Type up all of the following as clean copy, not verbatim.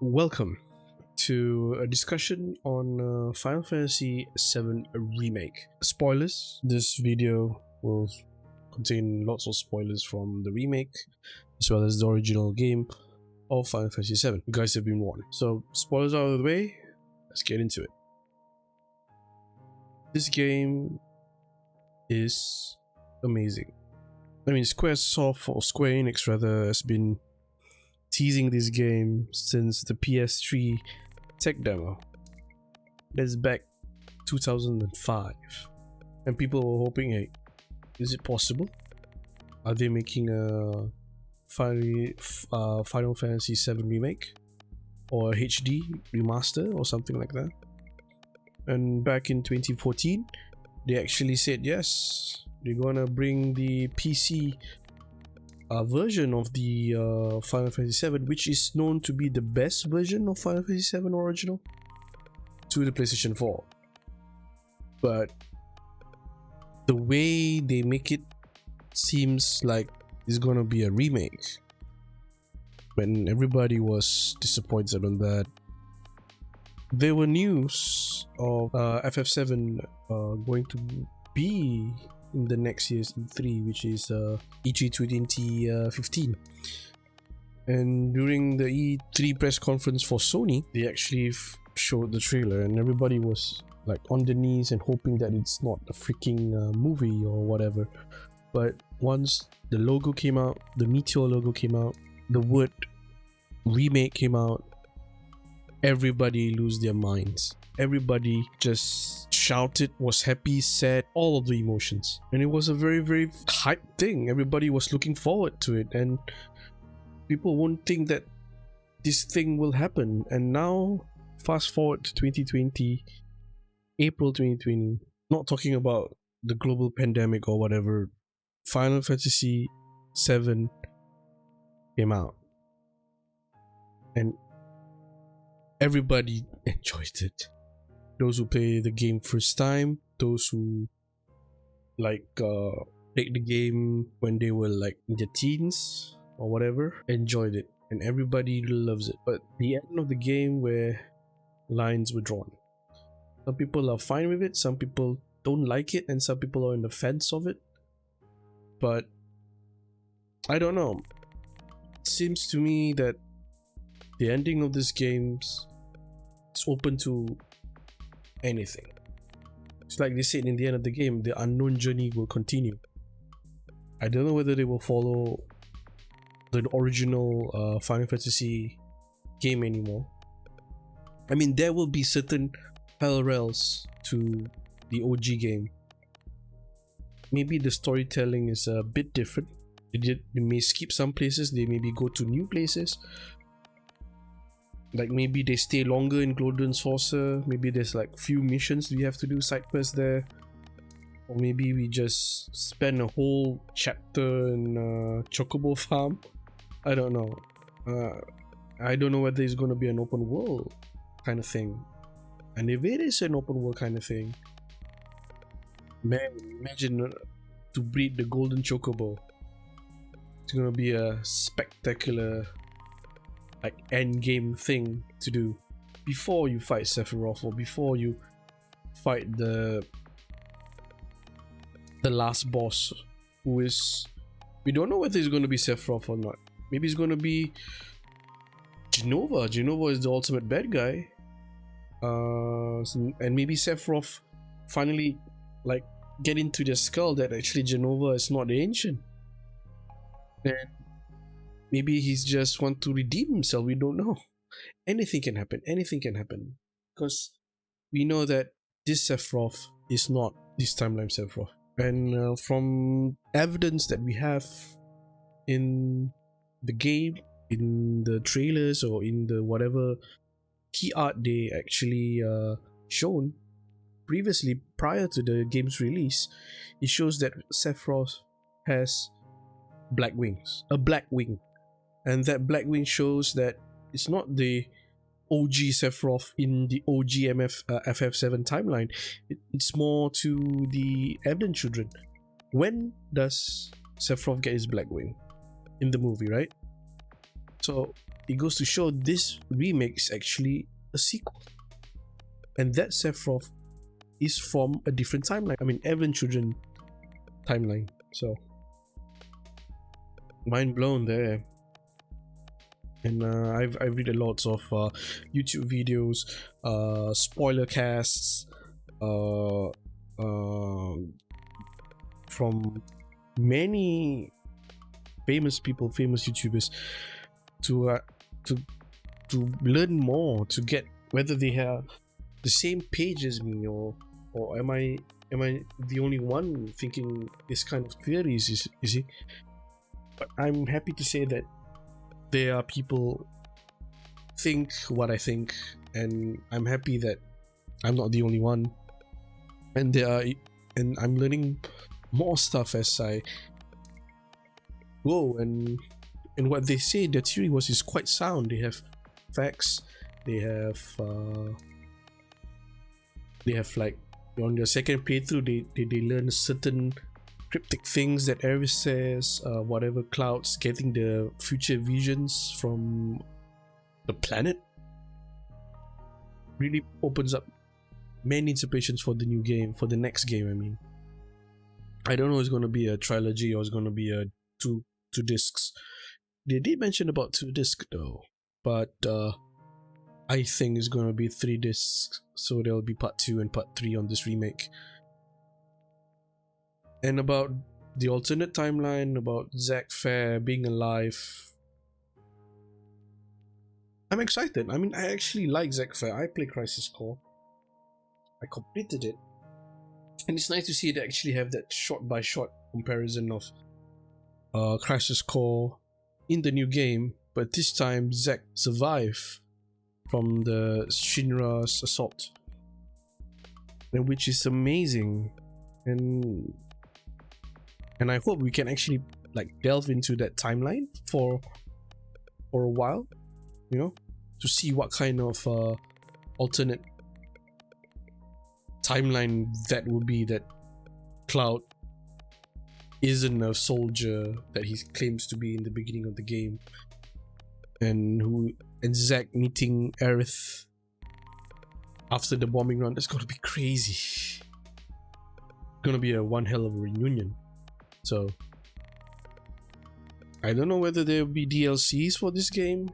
Welcome to a discussion on Final Fantasy VII Remake. Spoilers. This video will contain lots of spoilers from the remake as well as the original game of Final Fantasy VII. You guys have been warned. So, spoilers out of the way, let's get into it. This game is amazing. I mean, Squaresoft, or Square Enix rather, has been teasing this game since the PS3 tech demo. That's back 2005, and people were hoping, hey, is it possible? Are they making a Final Fantasy VII remake or a HD remaster or something like that? And back in 2014, they actually said yes, they're gonna bring the PC version of the Final Fantasy VII, which is known to be the best version of Final Fantasy VII original, to the PlayStation 4. But the way they make it seems like it's gonna be a remake, when everybody was disappointed on that. There were news of FF7 going to be in the next year's E3, which is E3 2015. And during the E3 press conference for Sony, they actually showed the trailer, and everybody was like on their knees and hoping that it's not a freaking movie or whatever. But once the logo came out, the Meteor logo came out, the word remake came out, everybody lose their minds. Everybody just shouted, was happy, sad, all of the emotions. And it was a very, very hype thing. Everybody was looking forward to it, and people won't think that this thing will happen. And now, fast forward to 2020, April 2020, not talking about the global pandemic or whatever, Final Fantasy VII came out. And everybody enjoyed it. Those who play the game first time, those who played the game when they were like in their teens or whatever, enjoyed it, and everybody loves it. But the end of the game, where lines were drawn, some people are fine with it, some people don't like it, and some people are on the fence of it. But I don't know, it seems to me that the ending of this game is open to anything. It's like they said in the end of the game, the unknown journey will continue. I don't know whether they will follow the original Final Fantasy game anymore. I mean, there will be certain parallels to the OG game. Maybe the storytelling is a bit different. They may skip some places, they maybe go to new places. Like maybe they stay longer in Golden Saucer, maybe there's like few missions we have to do, side quests there, or maybe we just spend a whole chapter in Chocobo Farm. I don't know. I don't know whether it's going to be an open world kind of thing, and if it is an open world kind of thing, man, imagine to breed the golden Chocobo. It's going to be a spectacular like end game thing to do before you fight Sephiroth, or before you fight the last boss, who is, we don't know whether it's going to be Sephiroth or not. Maybe it's going to be Jenova. Jenova is the ultimate bad guy, and maybe Sephiroth finally like get into their skull that actually Jenova is not the ancient, and maybe he's just want to redeem himself. We don't know. Anything can happen. Anything can happen. Because we know that this Sephiroth is not this timeline Sephiroth. And from evidence that we have in the game, in the trailers, or in the whatever key art they actually shown previously prior to the game's release, it shows that Sephiroth has black wings. A black wing. And that black wing shows that it's not the OG Sephiroth in the OG FF7 timeline. It's more to the Ebden children. When does Sephiroth get his black wing? In the movie, right? So it goes to show this remake is actually a sequel, and that Sephiroth is from a different timeline. I mean, Evan Children timeline. So mind blown there. And I've read a lot of YouTube videos, spoiler casts, from many famous people, famous YouTubers, to learn more, to get whether they have the same page as me, or am I the only one thinking this kind of theories? You see, but I'm happy to say that there are people think what I think, and I'm happy that I'm not the only one. And I'm learning more stuff as I go, and what they say, their theory is quite sound. They have facts. They have like on their second playthrough, they learn certain cryptic things that Ares says, whatever Cloud's getting the future visions from the planet, really opens up many interpretations for the new game, for the next game. I mean, I don't know if it's going to be a trilogy or it's going to be a two discs. They did mention about 2 discs though, but I think it's going to be 3 discs, so there'll be part 2 and part 3 on this remake. And about the alternate timeline, about Zack Fair being alive, I'm excited. I mean, I actually like Zack Fair. I play Crisis Core. I completed it, and it's nice to see they actually have that shot by shot comparison of Crisis Core in the new game, but this time Zack survived from the Shinra's assault, and which is amazing. And I hope we can actually like delve into that timeline for a while, you know, to see what kind of alternate timeline that would be, that Cloud isn't a soldier that he claims to be in the beginning of the game, and Zack meeting Aerith after the bombing run. That's gonna be crazy. Gonna be a one hell of a reunion. So I don't know whether there will be DLCs for this game.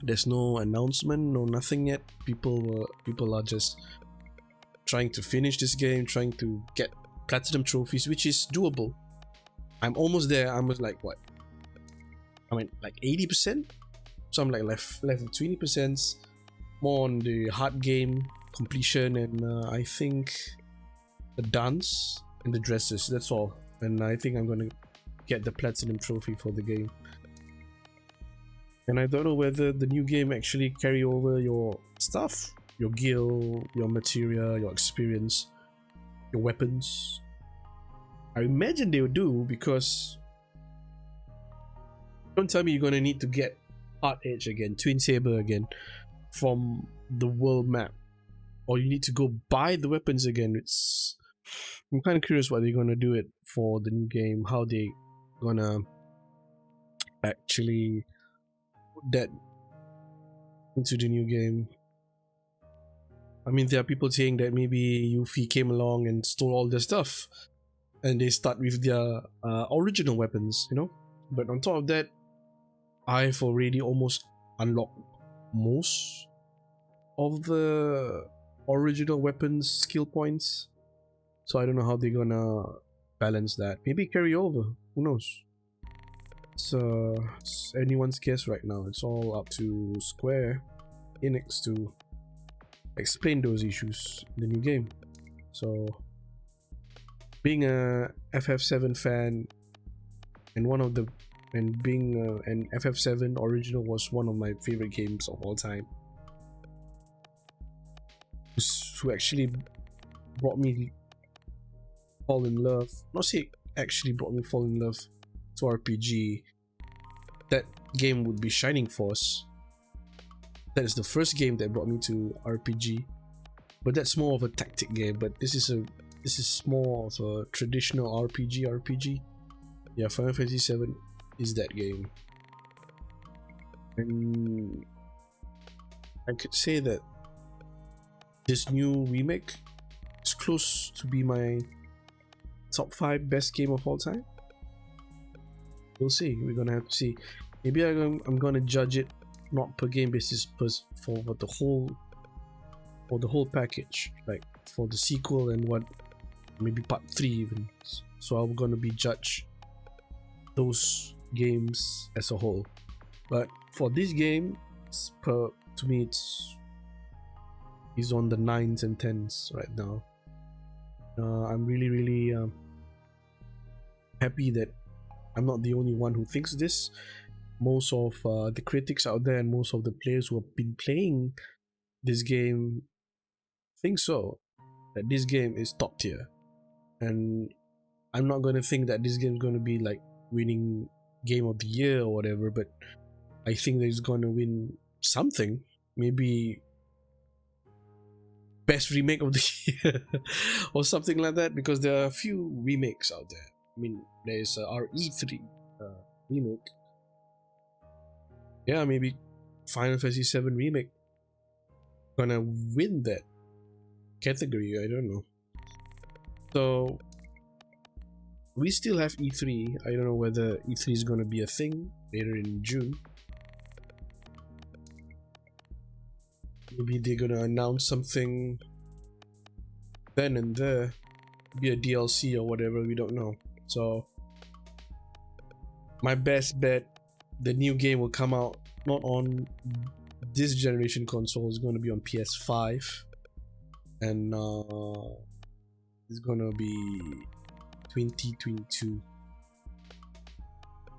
There's no announcement, no nothing yet. People are just trying to finish this game, trying to get platinum trophies, which is doable. I'm almost there. I'm like what? I mean, like 80%. So I'm like left with 20%, more on the hard game completion, and I think the dance and the dresses. That's all. And I think I'm gonna get the platinum trophy for the game. And I don't know whether the new game actually carry over your stuff, your gear, your materia, your experience, your weapons. I imagine they will do, because don't tell me you're gonna need to get Hard Edge again, Twin Saber again from the world map, or you need to go buy the weapons again. I'm kind of curious what they're gonna do it for the new game, how they gonna actually put that into the new game. I mean, there are people saying that maybe Yuffie came along and stole all their stuff, and they start with their original weapons, you know. But on top of that, I've already almost unlocked most of the original weapons skill points, so I don't know how they're gonna balance that. Maybe carry over, who knows. It's anyone's guess right now. It's all up to Square Enix to explain those issues in the new game. So being a FF7 fan, and being an FF7 original was one of my favorite games of all time, who actually brought me fall in love, not say actually brought me fall in love to RPG. That game would be Shining Force. That is the first game that brought me to RPG, but that's more of a tactic game. But this is more of a traditional RPG. Yeah, Final Fantasy VII is that game. And I could say that this new remake is close to be my top 5 best game of all time. We'll see. We're gonna have to see. Maybe I'm gonna judge it not per game basis, but for the whole package, like for the sequel and what, maybe part 3 even. So I'm gonna be judge those games as a whole. But for this game, to me it's on the 9s and 10s right now. I'm really happy that I'm not the only one who thinks this. Most of the critics out there and most of the players who have been playing this game think so, that this game is top tier. And I'm not going to think that this game is going to be like winning game of the year or whatever, but I think that it's going to win something. Maybe best remake of the year or something like that, because there are a few remakes out there. I mean, there's our E3 remake. Yeah, maybe Final Fantasy VII remake gonna win that category. I don't know. So we still have E3. I don't know whether E3 is gonna be a thing later in June. Maybe they're gonna announce something then and there, be a DLC or whatever, we don't know. So my best bet, the new game will come out not on this generation console, it's going to be on PS5, and it's going to be 2022.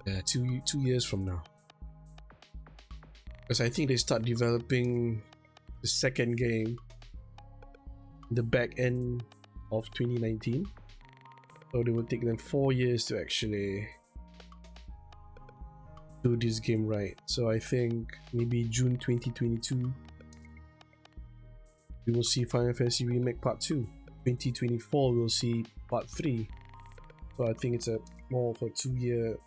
Yeah, two years from now, because I think they start developing the second game the back end of 2019, so it will take them 4 years to actually do this game right. So I think maybe June 2022 we will see Final Fantasy Remake Part 2. 2024 we'll see Part 3. So I think it's a more of a 2-year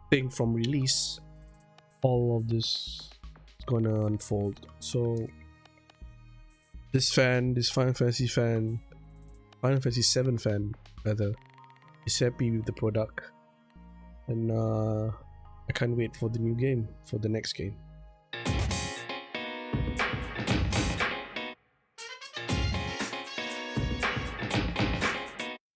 thing from release. All of this is gonna unfold. So this Final Fantasy fan, Final Fantasy 7 fan rather, is happy with the product, and I can't wait for the new game, for the next game.